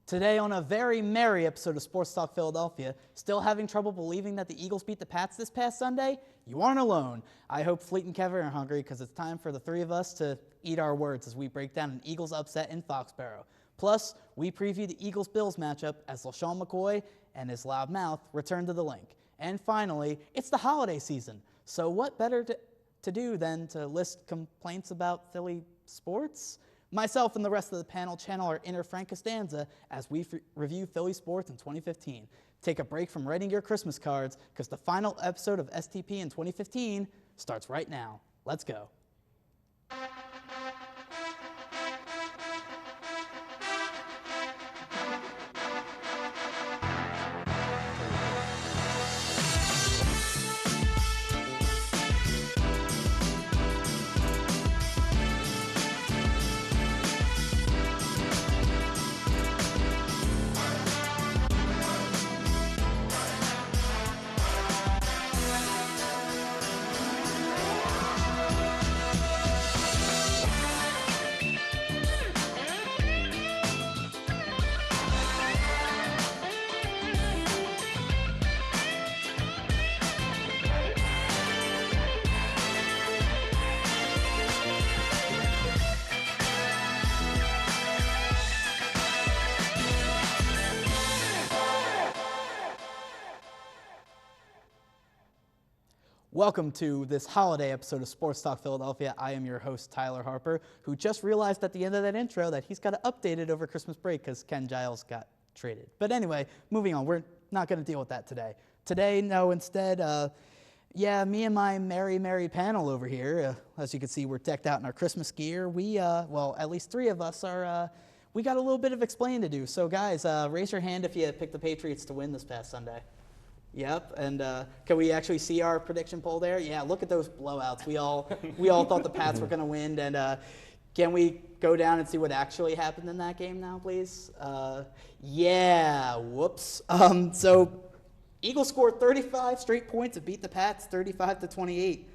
Today on a very merry episode of Sports Talk Philadelphia, still having trouble believing that the Eagles beat the Pats this past Sunday? You aren't alone. I hope Fleet and Kevin are hungry because it's time for the three of us to eat our words as we break down an Eagles upset in Foxborough. Plus, we preview the Eagles-Bills matchup as LaShawn McCoy and his loud mouth return to the link. And finally, it's the holiday season, so what better to do than to list complaints about Philly sports? Myself and the rest of the panel channel our inner Frank Costanza as we review Philly sports in 2015. Take a break from writing your Christmas cards because the final episode of STP in 2015 starts right now. Let's go. Welcome to this holiday episode of Sports Talk Philadelphia. I am your host, Tyler Harper, who just realized at the end of that intro that he's got to update it over Christmas break because Ken Giles got traded. But anyway, moving on. We're not going to deal with that today. Instead, me and my merry panel over here, as you can see, we're decked out in our Christmas gear. We, at least three of us are, we got a little bit of explaining to do. So guys, raise your hand if you picked the Patriots to win this past Sunday. Yep, and can we actually see our prediction poll there? Yeah, look at those blowouts. We all thought the Pats were going to win, and can we go down and see what actually happened in that game now, please? Whoops. So Eagles scored 35 straight points to beat the Pats 35-28,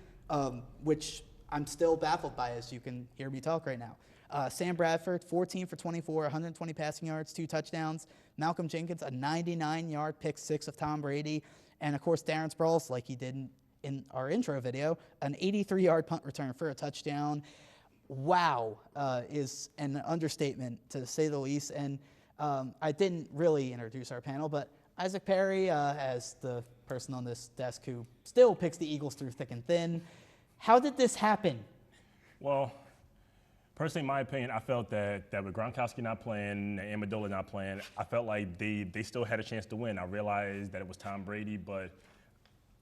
which I'm still baffled by, as you can hear me talk right now. Sam Bradford, 14 for 24, 120 passing yards, 2 touchdowns. Malcolm Jenkins, a 99-yard pick six of Tom Brady. And, of course, Darren Sproles, like he did in our intro video, an 83-yard punt return for a touchdown. Wow is an understatement, to say the least. And I didn't really introduce our panel, but Isaac Perry, as the person on this desk who still picks the Eagles through thick and thin. How did this happen? Well, personally, in my opinion, I felt that with Gronkowski not playing and Amendola not playing, I felt like they still had a chance to win. I realized that it was Tom Brady, but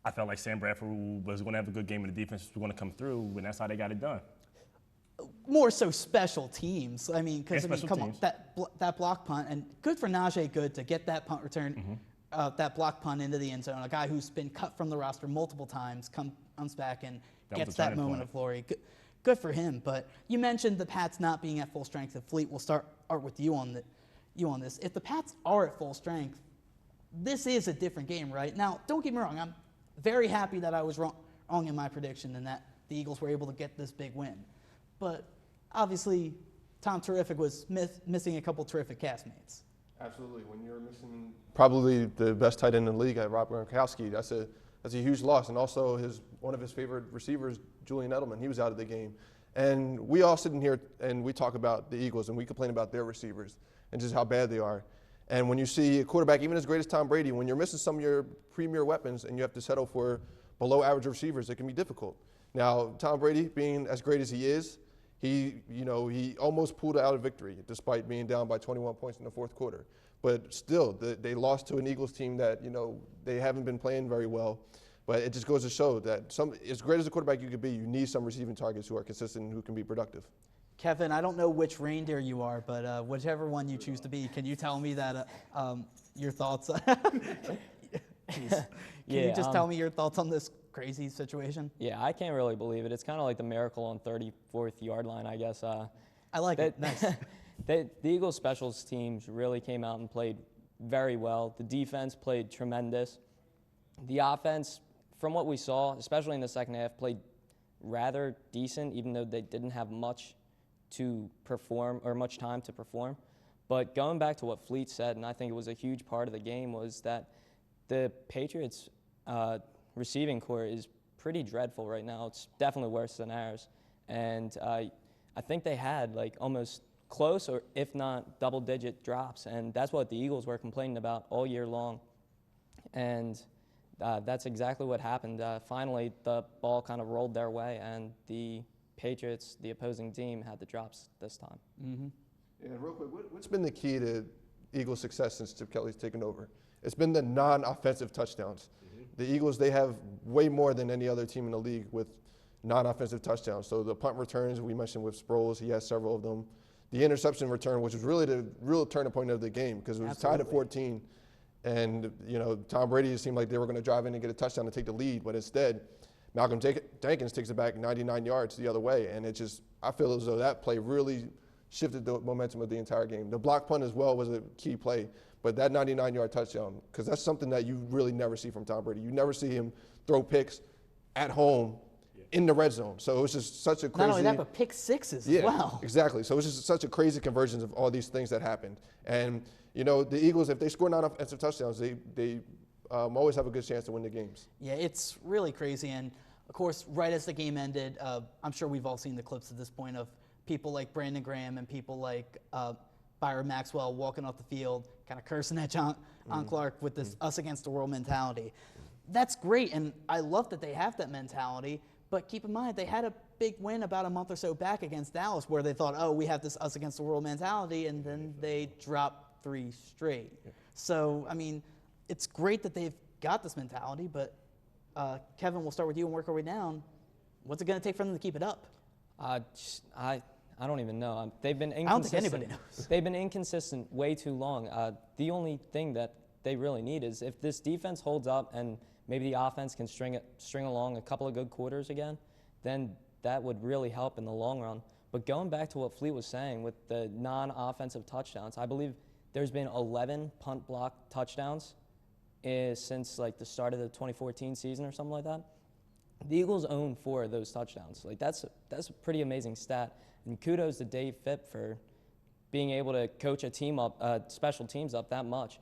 I felt like Sam Bradford was going to have a good game and the defense was going to come through, and that's how they got it done. More so special teams. I mean, because come on, that block punt, and good for Najee Good to get that punt return, that block punt into the end zone. A guy who's been cut from the roster multiple times comes back and gets that moment of glory. Good for him. But you mentioned the Pats not being at full strength. And Fleet, we'll start with you on this. If the Pats are at full strength, this is a different game, right? Now, don't get me wrong. I'm very happy that I was wrong in my prediction and that the Eagles were able to get this big win. But obviously, Tom Terrific was missing a couple terrific castmates. Absolutely. When you're missing probably the best tight end in the league at Rob Gronkowski, that's a huge loss. And also one of his favorite receivers, Julian Edelman, he was out of the game. And we all sit in here and we talk about the Eagles and we complain about their receivers and just how bad they are. And when you see a quarterback, even as great as Tom Brady, when you're missing some of your premier weapons and you have to settle for below average receivers, it can be difficult. Now, Tom Brady, being as great as he is, he almost pulled out a victory despite being down by 21 points in the fourth quarter. But still, they lost to an Eagles team that, they haven't been playing very well. But it just goes to show that as great as a quarterback you could be, you need some receiving targets who are consistent and who can be productive. Kevin, I don't know which reindeer you are, but whichever one you choose to be, can you tell me that your thoughts? Can you just tell me your thoughts on this crazy situation? Yeah, I can't really believe it. It's kind of like the miracle on 34th yard line, I guess. I like it. Nice. The Eagles specials teams really came out and played very well. The defense played tremendous. The offense, from what we saw, especially in the second half, played rather decent, even though they didn't have much to perform or much time to perform. But going back to what Fleet said, and I think it was a huge part of the game, was that the Patriots' receiving core is pretty dreadful right now. It's definitely worse than ours. And I think they had like almost close or if not double-digit drops, and that's what the Eagles were complaining about all year long. And that's exactly what happened. Finally, the ball kind of rolled their way, and the Patriots, the opposing team, had the drops this time. Mm-hmm. Yeah, real quick, what's been the key to Eagles' success since Chip Kelly's taken over? It's been the non-offensive touchdowns. The Eagles, they have way more than any other team in the league with non-offensive touchdowns. So the punt returns, we mentioned with Sproles, he has several of them. The interception return, which was really the real turning point of the game because it was tied at 14. And, you know, Tom Brady seemed like they were going to drive in and get a touchdown to take the lead. But instead, Malcolm Jenkins takes it back 99 yards the other way. And it just, I feel as though that play really shifted the momentum of the entire game. The block punt as well was a key play. But that 99-yard touchdown, because that's something that you really never see from Tom Brady. You never see him throw picks at home in the red zone. So it was just such a crazy. Not only that, but pick sixes as well. Exactly. So it was just such a crazy convergence of all these things that happened. And, you know, the Eagles, if they score non-offensive touchdowns, they always have a good chance to win the games. Yeah, it's really crazy. And, of course, right as the game ended, I'm sure we've all seen the clips at this point of people like Brandon Graham and people like Byron Maxwell walking off the field, kind of cursing at John Clark with this us against the world mentality. That's great, and I love that they have that mentality, but keep in mind, they had a big win about a month or so back against Dallas where they thought, oh, we have this us against the world mentality, and then they dropped 3 straight. So, I mean, it's great that they've got this mentality, but Kevin, we'll start with you and work our way down. What's it going to take for them to keep it up? I don't even know. They've been inconsistent. I don't think anybody knows. They've been inconsistent way too long. The only thing that they really need is if this defense holds up and maybe the offense can string along a couple of good quarters again, then that would really help in the long run. But going back to what Fleet was saying with the non-offensive touchdowns, I believe there's been 11 punt block touchdowns since like the start of the 2014 season or something like that. The Eagles own 4 of those touchdowns. Like that's a pretty amazing stat. And kudos to Dave Phipp for being able to coach a team up, special teams up that much.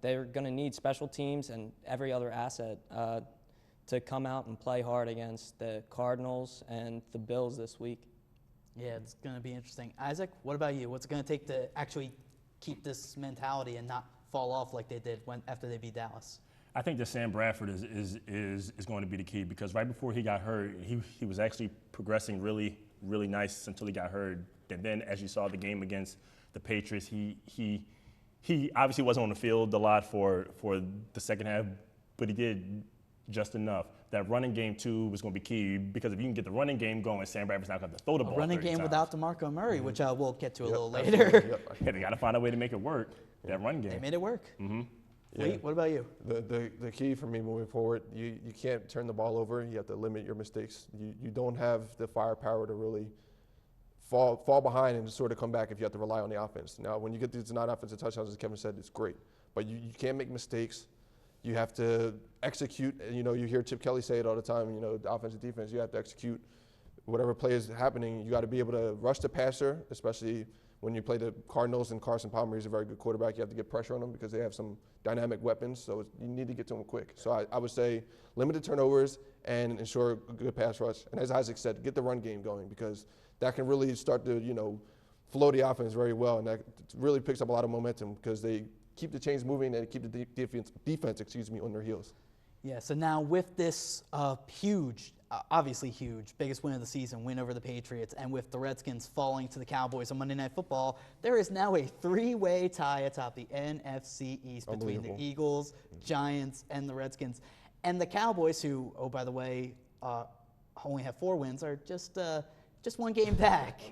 They're going to need special teams and every other asset to come out and play hard against the Cardinals and the Bills this week. Yeah, it's going to be interesting. Isaac, what about you? What's it going to take to actually keep this mentality and not fall off like they did after they beat Dallas? I think that Sam Bradford is going to be the key because right before he got hurt, he was actually progressing really nice until he got hurt. And then as you saw the game against the Patriots, he obviously wasn't on the field a lot for the second half, but he did just enough. That running game, too, was going to be key because if you can get the running game going, Sam Bradford's not going to throw the ball. A running 30 game times. without DeMarco Murray, which we'll get to a little later. Yeah, they got to find a way to make it work, that run game. They made it work. Mm-hmm. Fleet, what about you? The key for me moving forward, you can't turn the ball over. You have to limit your mistakes. You don't have the firepower to really fall behind and sort of come back if you have to rely on the offense. Now, when you get these non-offensive touchdowns, as Kevin said, it's great. But you can't make mistakes. You have to execute. You know, you hear Chip Kelly say it all the time, you know, the offensive defense, you have to execute whatever play is happening. You got to be able to rush the passer, especially when you play the Cardinals and Carson Palmer is a very good quarterback. You have to get pressure on them because they have some dynamic weapons, so you need to get to them quick. So I would say limited turnovers and ensure a good pass rush. And as Isaac said, get the run game going because that can really start to, you know, flow the offense very well, and that really picks up a lot of momentum because they keep the chains moving and keep the defense on their heels. Yeah, so now with this huge, obviously huge, biggest win of the season, win over the Patriots, and with the Redskins falling to the Cowboys on Monday Night Football, there is now a 3-way tie atop the NFC East between the Eagles, Giants, and the Redskins. And the Cowboys, who, oh, by the way, only have 4 wins, are just one game back.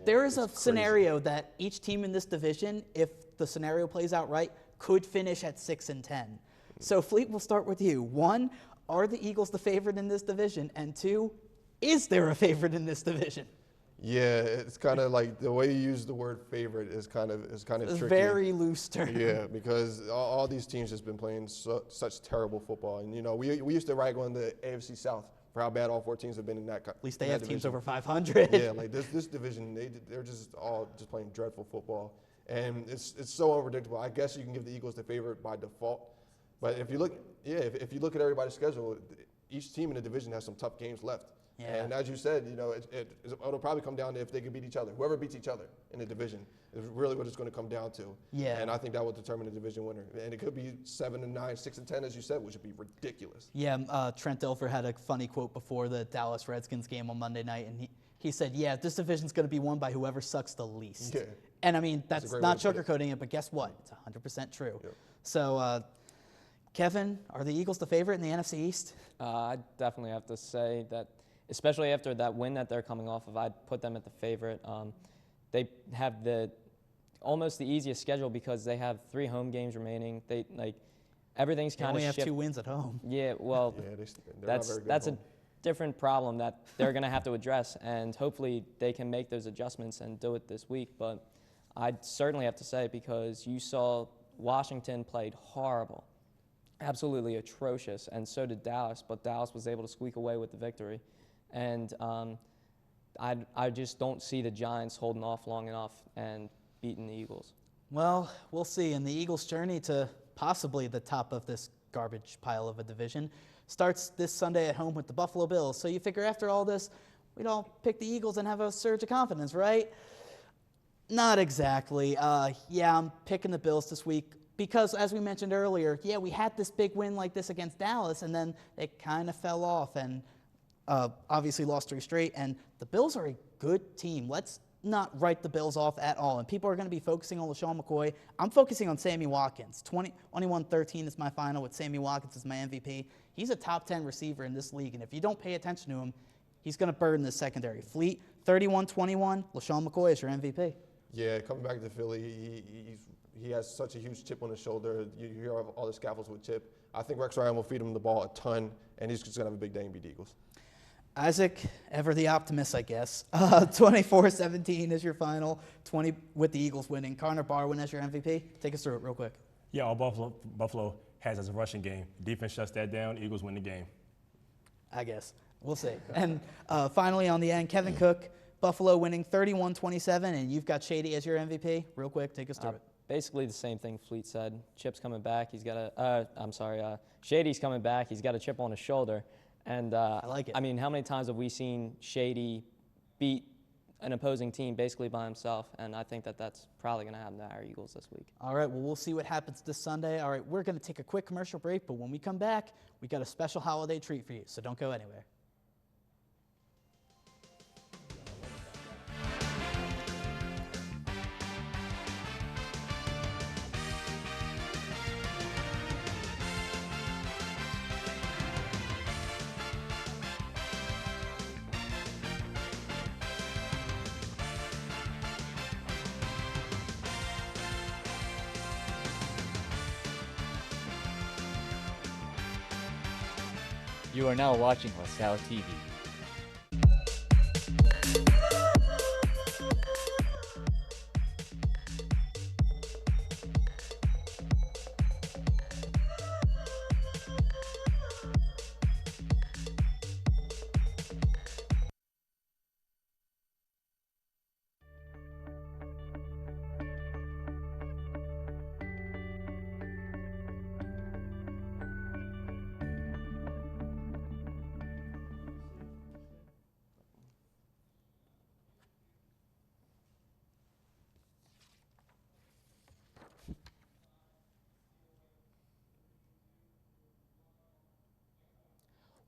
There is a scenario that each team in this division, if the scenario plays out right, could finish at 6-10. So, Fleet, we'll start with you. 1, are the Eagles the favorite in this division? And 2, is there a favorite in this division? Yeah, it's kind of like the way you use the word favorite is kind of tricky. Very loose term. Yeah, because all these teams just been playing such terrible football, and you know we used to rag on the AFC South for how bad all 4 teams have been in that. At least they have teams over 500. Yeah, like this division, they're just all playing dreadful football. And it's so unpredictable. I guess you can give the Eagles the favorite by default. But if you look, if you look at everybody's schedule, each team in the division has some tough games left. Yeah. And as you said, it'll probably come down to if they can beat each other. Whoever beats each other in the division is really what it's going to come down to. Yeah. And I think that will determine the division winner. And it could be 7-9, 6-10, as you said, which would be ridiculous. Yeah, Trent Dilfer had a funny quote before the Dallas Redskins game on Monday night, and he said, yeah, this division's going to be won by whoever sucks the least. Yeah. And, I mean, that's not way to put sugarcoating it, but guess what? It's 100% true. Yep. So, Kevin, are the Eagles the favorite in the NFC East? I definitely have to say that, especially after that win that they're coming off of, I'd put them at the favorite. They have almost the easiest schedule because they have 3 home games remaining. Everything's They kind only of have 2 wins at home. Yeah, well, Yeah, they're not very good that's at a home. different problem that they're going to have to address, and hopefully they can make those adjustments and do it this week. But I'd certainly have to say, because you saw Washington played horrible, absolutely atrocious, and so did Dallas, but Dallas was able to squeak away with the victory. And I just don't see the Giants holding off long enough and beating the Eagles. Well, we'll see. And the Eagles' journey to possibly the top of this garbage pile of a division starts this Sunday at home with the Buffalo Bills. So you figure after all this, we'd all pick the Eagles and have a surge of confidence, right? Not exactly. Yeah, I'm picking the Bills this week because, as we mentioned earlier, yeah, we had this big win like this against Dallas, and then it kind of fell off and obviously lost 3 straight. And the Bills are a good team. Let's not write the Bills off at all. And people are going to be focusing on LaShawn McCoy. I'm focusing on Sammy Watkins. 21-13 is my final with Sammy Watkins as my MVP. He's a top 10 receiver in this league, and if you don't pay attention to him, he's going to burden the secondary. Fleet, 31-21. LaShawn McCoy is your MVP. Yeah, coming back to Philly, he has such a huge chip on his shoulder. You hear all the scaffolds with chip. I think Rex Ryan will feed him the ball a ton, and he's just going to have a big day and beat the Eagles. Isaac, ever the optimist, I guess. 24-17 is your final, 20 with the Eagles winning. Connor Barwin as your MVP. Take us through it real quick. Yeah, all Buffalo has as a rushing game. Defense shuts that down. Eagles win the game. I guess. We'll see. And finally on the end, Kevin Cook, Buffalo winning 31-27, and you've got Shady as your MVP. Real quick, take us through it. Basically the same thing Fleet said. Chip's coming back. He's got Shady's coming back. He's got a chip on his shoulder. And I like it. I mean, how many times have we seen Shady beat an opposing team basically by himself? And I think that's probably going to happen to our Eagles this week. All right, well, we'll see what happens this Sunday. All right, we're going to take a quick commercial break, but when we come back, we got a special holiday treat for you, so don't go anywhere. You are now watching LaSalle TV.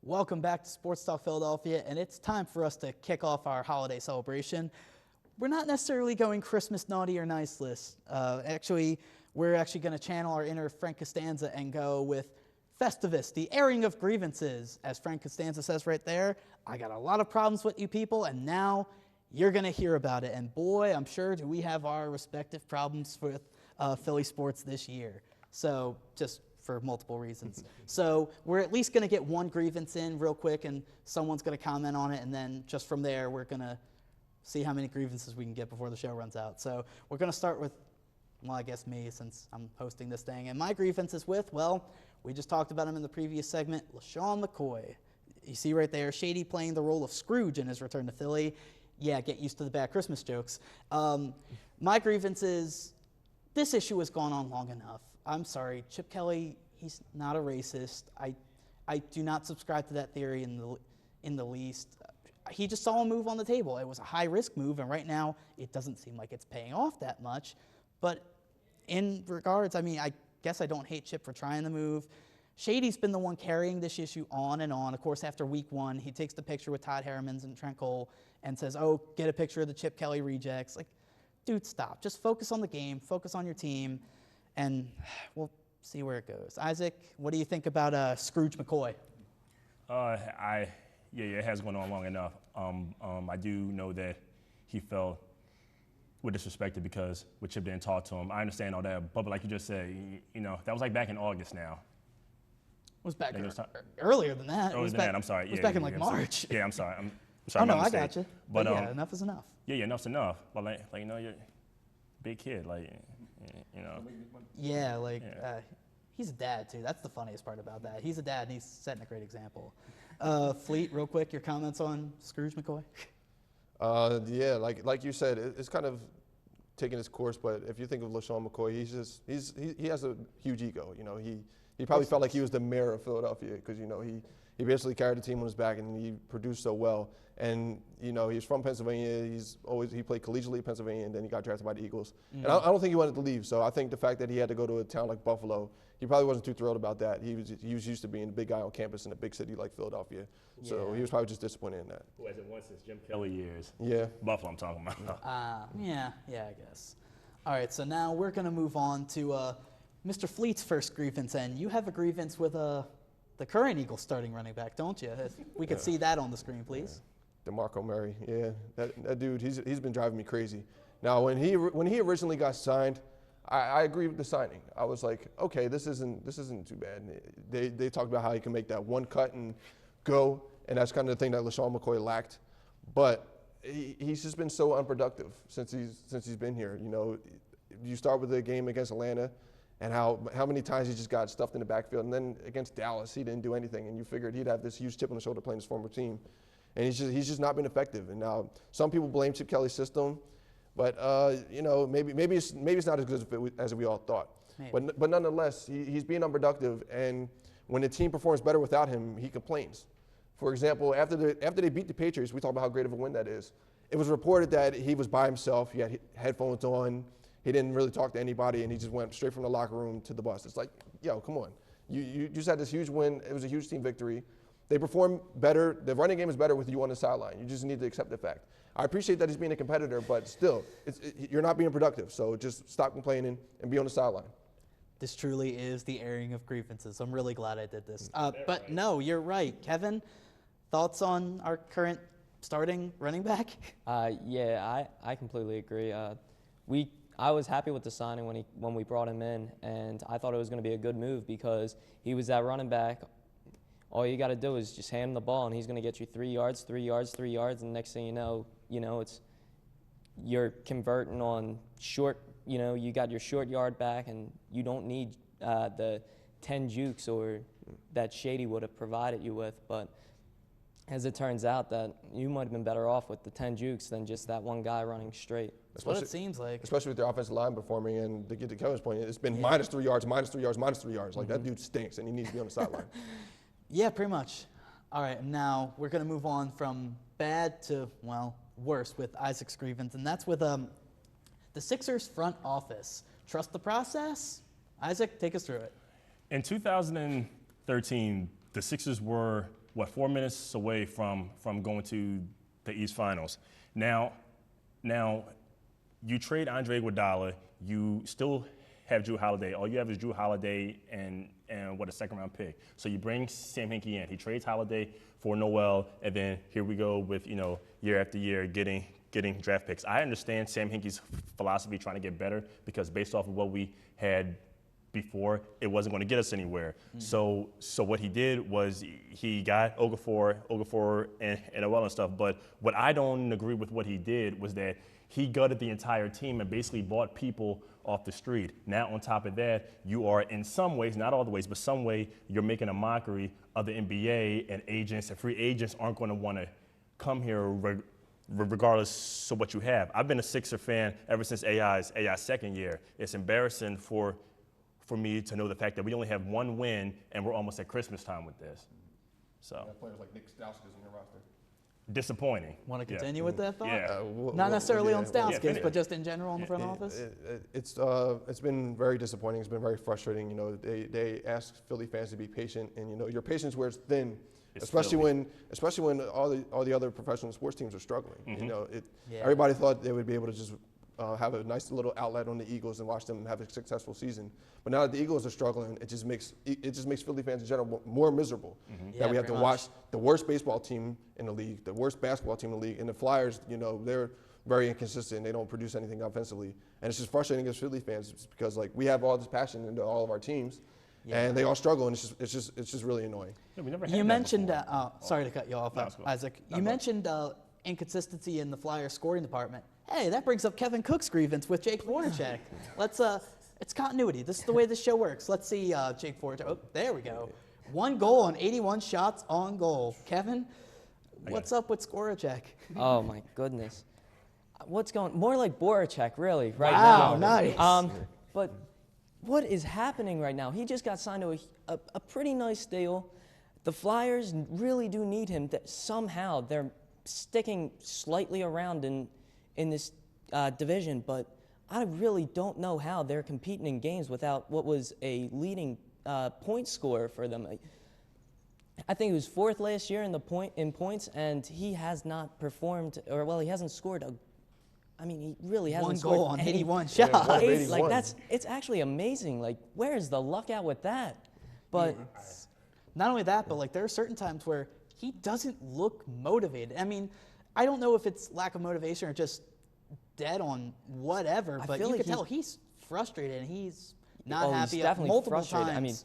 Welcome back to Sports Talk Philadelphia, and it's time for us to kick off our holiday celebration. We're not necessarily going Christmas naughty or nice list. We're actually going to channel our inner Frank Costanza and go with Festivus, the airing of grievances. As Frank Costanza says right there, I got a lot of problems with you people, and now you're going to hear about it. And boy, I'm sure do we have our respective problems with Philly sports this year. So just for multiple reasons. So we're at least going to get one grievance in real quick, and someone's going to comment on it, and then just from there, we're going to see how many grievances we can get before the show runs out. So we're going to start with, well, I guess me, since I'm hosting this thing. And my grievance is with, well, we just talked about him in the previous segment, LaShawn McCoy. You see right there, Shady playing the role of Scrooge in his return to Philly. Yeah, get used to the bad Christmas jokes. My grievance is this issue has gone on long enough. I'm sorry, Chip Kelly, he's not a racist. I do not subscribe to that theory in the least. He just saw a move on the table. It was a high-risk move, and right now it doesn't seem like it's paying off that much. But in regards, I mean, I guess I don't hate Chip for trying the move. Shady's been the one carrying this issue on and on. Of course, after week 1, he takes the picture with Todd Herremans and Trent Cole and says, oh, get a picture of the Chip Kelly rejects. Like, dude, stop. Just focus on the game, focus on your team, and we'll see where it goes. Isaac, what do you think about Scrooge McCoy? Yeah, it has gone on long enough. I do know that he felt disrespected because what Chip didn't talk to him. I understand all that, but like you just said, you know, that was like back in August now. It was back earlier than that. Earlier than that, I'm sorry. It was back in like March. Yeah, I'm sorry. I'm sorry. Oh, no, I got you. But yeah, enough is enough. Yeah, enough's enough. But like you know, you're a big kid, like, you know. Yeah, like, he's a dad, too. That's the funniest part about that. He's a dad, and he's setting a great example. Fleet, real quick, your comments on Scrooge McCoy? Yeah, like you said, it's kind of taking its course. But if you think of LaShawn McCoy, he has a huge ego. You know, he probably felt like he was the mayor of Philadelphia because, you know, he basically carried the team on his back and he produced so well. And, you know, he's from Pennsylvania. He played collegiately at Pennsylvania, and then he got drafted by the Eagles. And I don't think he wanted to leave. So I think the fact that he had to go to a town like Buffalo, he probably wasn't too thrilled about that. He was used to being the big guy on campus in a big city like Philadelphia. Yeah. So he was probably just disappointed in that. Who hasn't won since Jim Kelly years? Yeah. Buffalo, I'm talking about. Yeah, I guess. All right, so now we're going to move on to Mr. Fleet's first grievance, and you have a grievance with the current Eagles starting running back, don't you? If we could see that on the screen, please. DeMarco Murray, yeah, that dude, he's been driving me crazy. Now, when he originally got signed, I agree with the signing. I was like, okay, this isn't too bad. They talked about how he can make that one cut and go, and that's kind of the thing that LaShawn McCoy lacked. But he's just been so unproductive since he's been here. You know, you start with the game against Atlanta, and how many times he just got stuffed in the backfield, and then against Dallas he didn't do anything, and you figured he'd have this huge chip on the shoulder playing his former team, and he's just not been effective. And now some people blame Chip Kelly's system, but you know, maybe it's not as good as we all thought. But nonetheless, he's being unproductive, and when the team performs better without him, he complains. For example, after they beat the Patriots, we talked about how great of a win that is. It was reported that he was by himself. He had headphones on. He didn't really talk to anybody, and he just went straight from the locker room to the bus. It's like, yo, come on. You just had this huge win. It was a huge team victory. They perform better. The running game is better with you on the sideline. You just need to accept the fact. I appreciate that he's being a competitor, but still, you're not being productive. So just stop complaining and be on the sideline. This truly is the airing of grievances. I'm really glad I did this. But no, you're right. Kevin, thoughts on our current starting running back? Yeah, I completely agree. I was happy with the signing when we brought him in, and I thought it was going to be a good move because he was that running back. All you got to do is just hand him the ball, and he's going to get you 3 yards, 3 yards, 3 yards, and next thing you know, you're converting on short. You know, you got your short yard back, and you don't need the 10 jukes or that Shady would have provided you with. But as it turns out, that you might have been better off with the 10 jukes than just that one guy running straight. That's what it seems like. Especially with their offensive line performing, and to get to Kevin's point, it's been minus 3 yards, minus 3 yards, minus 3 yards. Like, that dude stinks, and he needs to be on the sideline. Yeah, pretty much. All right, now we're going to move on from bad to, well, worse with Isaac's grievance, and that's with the Sixers front office. Trust the process? Isaac, take us through it. In 2013, the Sixers were, 4 minutes away from going to the East Finals. Now, you trade Andre Iguodala, you still have Jrue Holiday. All you have is Jrue Holiday and a second-round pick. So you bring Sam Hinkie in. He trades Holiday for Noel, and then here we go with, year after year getting draft picks. I understand Sam Hinkie's philosophy trying to get better because based off of what we had before, it wasn't going to get us anywhere. Mm-hmm. So what he did was he got Okafor and Noel and stuff. But what I don't agree with what he did was that he gutted the entire team and basically bought people off the street. Now, on top of that, you are in some ways, not all the ways, but some way, you're making a mockery of the NBA, and agents and free agents aren't going to want to come here regardless of what you have. I've been a Sixer fan ever since AI's second year. It's embarrassing for me to know the fact that we only have one win and we're almost at Christmas time with this. So Players like Nick Stauskas in your roster. Disappointing. Want to continue with that thought? Yeah. Not necessarily on yeah, Stauskas, finish. but just in general in the front office? It's been very disappointing. It's been very frustrating. You know, they ask Philly fans to be patient, and you know, your patience wears thin, especially when all the other professional sports teams are struggling. You know, everybody thought they would be able to just have a nice little outlet on the Eagles and watch them have a successful season. But now that the Eagles are struggling, it just makes Philly fans in general more miserable. That we have to watch the worst baseball team in the league, the worst basketball team in the league, and the Flyers. You know, they're very inconsistent. They don't produce anything offensively, and it's just frustrating as Philly fans because like we have all this passion into all of our teams. And they all struggle, and it's just really annoying. Yeah, we never had You that mentioned, before. sorry to cut you off, Isaac. You mentioned inconsistency in the Flyers scoring department. Hey, that brings up Kevin Cook's grievance with Jake Voracek. Let's, it's continuity. This is the way this show works. Let's see Jake Voracek. Oh, there we go. 1 goal on 81 shots on goal. Kevin, what's up with Voracek? Oh my goodness. What's going? More like Voracek, really, right now. Wow, nice. But what is happening right now? He just got signed to a pretty nice deal. The Flyers really do need him. Somehow they're sticking slightly around in this division, but I really don't know how they're competing in games without what was a leading point scorer for them. I think he was 4th last year in points, and he has not performed, or well, he hasn't scored he really hasn't 1 scored goal on any 81 shots. Like it's actually amazing. Like, where is the luck at with that? But not only that, but like there are certain times where he doesn't look motivated. I mean, I don't know if it's lack of motivation or just dead on whatever, but you can tell he's frustrated and he's not happy. He's definitely multiple frustrated. times. I mean,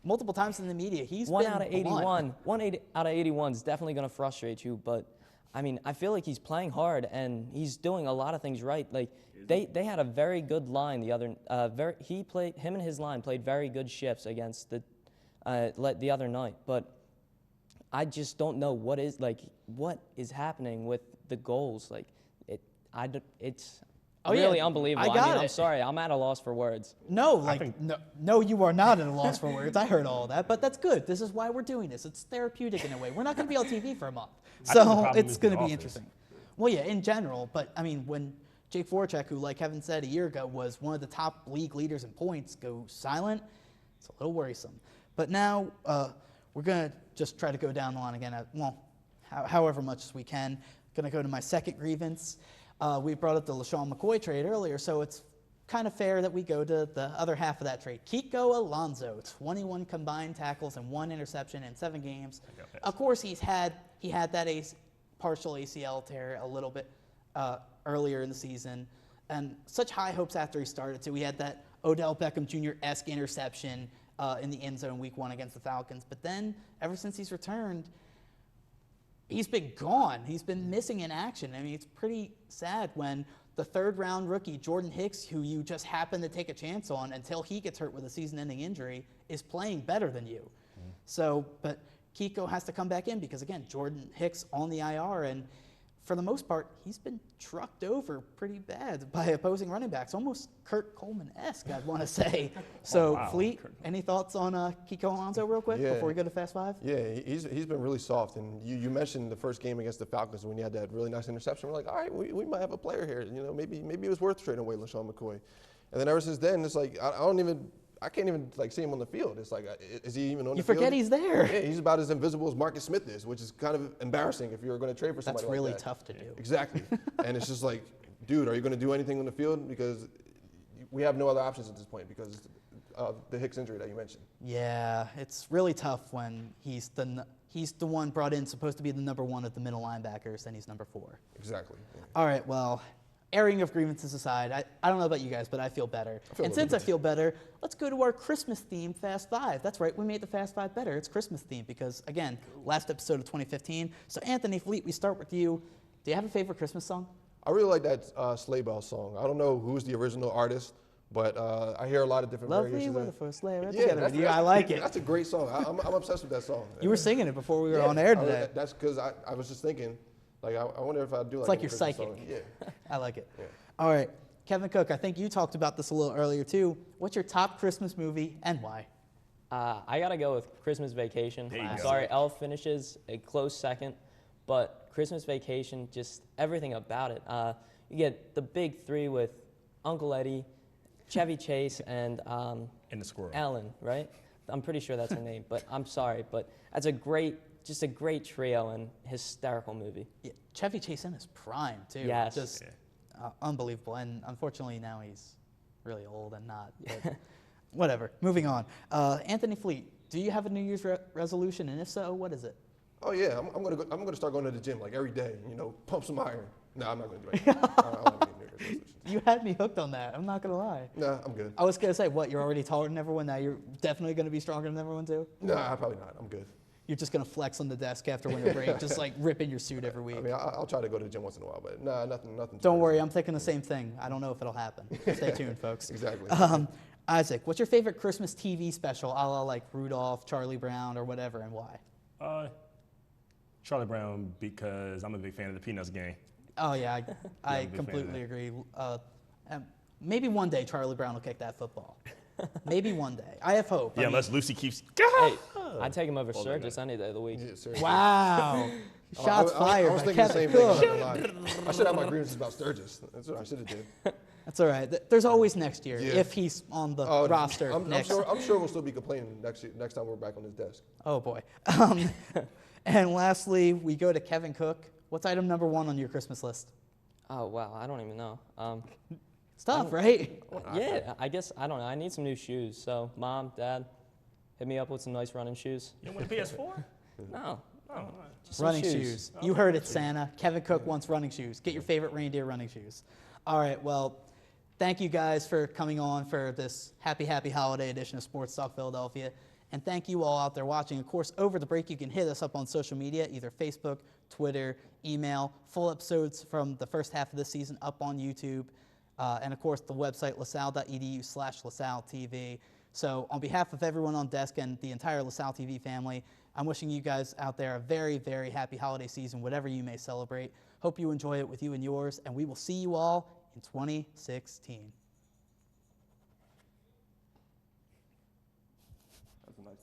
multiple times in the media, he's one been out of blunt. 81. Out of 81 is definitely going to frustrate you, but I mean, I feel like he's playing hard and he's doing a lot of things right. Like they had a very good line the other. Him and his line played very good shifts against the other night. But I just don't know what is happening with the goals. Like it's really unbelievable. I'm sorry, I'm at a loss for words. No, no, you are not at a loss for words. I heard all of that, but that's good. This is why we're doing this. It's therapeutic in a way. We're not going to be on TV for a month, so it's going to be interesting. Well, yeah, in general, but I mean, when Jake Voracek, who, like Kevin said a year ago, was one of the top league leaders in points, go silent, it's a little worrisome. But now we're going to just try to go down the line again, however much as we can. Going to go to my second grievance. We brought up the LaShawn McCoy trade earlier, so it's kind of fair that we go to the other half of that trade. Kiko Alonso, 21 combined tackles and 1 interception in 7 games. Of course, he had that partial ACL tear a little bit earlier in the season, and such high hopes after he started too. He had that Odell Beckham Jr.-esque interception in the end zone week 1 against the Falcons, but then ever since he's returned, he's been gone. He's been missing in action. I mean, it's pretty sad when the 3rd-round rookie, Jordan Hicks, who you just happen to take a chance on until he gets hurt with a season-ending injury, is playing better than you. So, but Kiko has to come back in because, again, Jordan Hicks on the IR, and for the most part, he's been trucked over pretty bad by opposing running backs, almost Kurt Coleman-esque, I'd want to say. So, wow. Fleet, any thoughts on Kiko Alonso real quick before we go to Fast 5? Yeah, he's been really soft. And you mentioned the first game against the Falcons when he had that really nice interception. We're like, all right, we might have a player here. You know, maybe it was worth trading away LaShawn McCoy. And then ever since then, it's like I can't even like see him on the field. It's like, is he even on the field? You forget he's there. Yeah, he's about as invisible as Marcus Smith is, which is kind of embarrassing if you're going to trade for somebody That's really like that. tough to do. Exactly. And it's just like, dude, are you going to do anything on the field? Because we have no other options at this point because of the Hicks injury that you mentioned. Yeah, it's really tough when he's the one brought in supposed to be the number 1 of the middle linebackers, and he's number 4. Exactly. Yeah. All right, well, airing of grievances aside, I don't know about you guys, but I feel better. And since I feel better, let's go to our Christmas-themed Fast 5. That's right, we made the Fast 5 better. It's Christmas-themed because, again, last episode of 2015. So, Anthony Fleet, we start with you. Do you have a favorite Christmas song? I really like that Sleigh Bell song. I don't know who's the original artist, but I hear a lot of different variations. Lovely of weather it. for a sleigh ride together with you. I like it. That's a great song. I'm obsessed with that song. You were singing it before we were on air today. That's because I was just thinking, Like, I wonder if I do It's like like you're Christmas psychic. song. Yeah. I like it. Yeah. All right. Kevin Cook, I think you talked about this a little earlier too. What's your top Christmas movie and why? I got to go with Christmas Vacation. There you I'm go. sorry, Elf finishes a close second, but Christmas Vacation, just everything about it. You get the big three with Uncle Eddie, Chevy Chase, and In the squirrel. Ellen, right? I'm pretty sure that's her name, but I'm sorry. But that's just a great trio and hysterical movie. Yeah, Chevy Chase in his prime too. Yes. Just unbelievable. And unfortunately now he's really old and not. But whatever. Moving on. Anthony Fleet, do you have a New Year's resolution? And if so, what is it? Oh yeah, I'm gonna start going to the gym like every day. You know, pump some iron. No, I'm not gonna do anything. I don't have any New Year's resolutions. You had me hooked on that. I'm not gonna lie. Nah, I'm good. I was gonna say, what? You're already taller than everyone. Now you're definitely gonna be stronger than everyone too. Nah, probably not. I'm good. You're just gonna flex on the desk after winter break, just like ripping your suit every week. I mean, I'll try to go to the gym once in a while, but nah, nothing. Don't worry, I'm thinking the same thing. I don't know if it'll happen. Stay tuned, folks. Exactly. Isaac, what's your favorite Christmas TV special, a la like Rudolph, Charlie Brown, or whatever, and why? Charlie Brown, because I'm a big fan of the Peanuts game. Oh yeah, I I'm a big fan of completely that. agree. Maybe one day Charlie Brown will kick that football. Maybe one day. I have hope. I Yeah, mean, unless Lucy keeps. Hey, I'd take him over Well, Sturgis any day of the week. Yeah, seriously. wow. Shots I fired was by thinking the Kevin same thing. I'm Cook. not gonna lie. I should have my grievances about Sturgis. That's what I should have did. That's all right. There's always next year Yeah. if he's on the roster I'm next. sure we'll still be complaining next time we're back on his desk. Oh boy. And lastly, we go to Kevin Cook. What's item number 1 on your Christmas list? Oh, wow, I don't even know. Stuff, right? Yeah, I guess, I don't know. I need some new shoes. So, Mom, Dad, hit me up with some nice running shoes. You want a PS4? No, Oh, just some Running shoes. You heard it, Santa. Kevin Cook wants running shoes. Get your favorite reindeer running shoes. All right, well, thank you guys for coming on for this happy holiday edition of Sports Talk Philadelphia. And thank you all out there watching. Of course, over the break, you can hit us up on social media, either Facebook, Twitter, email, full episodes from the first half of this season up on YouTube. And of course, the website, lasalle.edu/LaSalleTV. So on behalf of everyone on desk and the entire LaSalle TV family, I'm wishing you guys out there a very happy holiday season, whatever you may celebrate. Hope you enjoy it with you and yours, and we will see you all in 2016. that's a nice.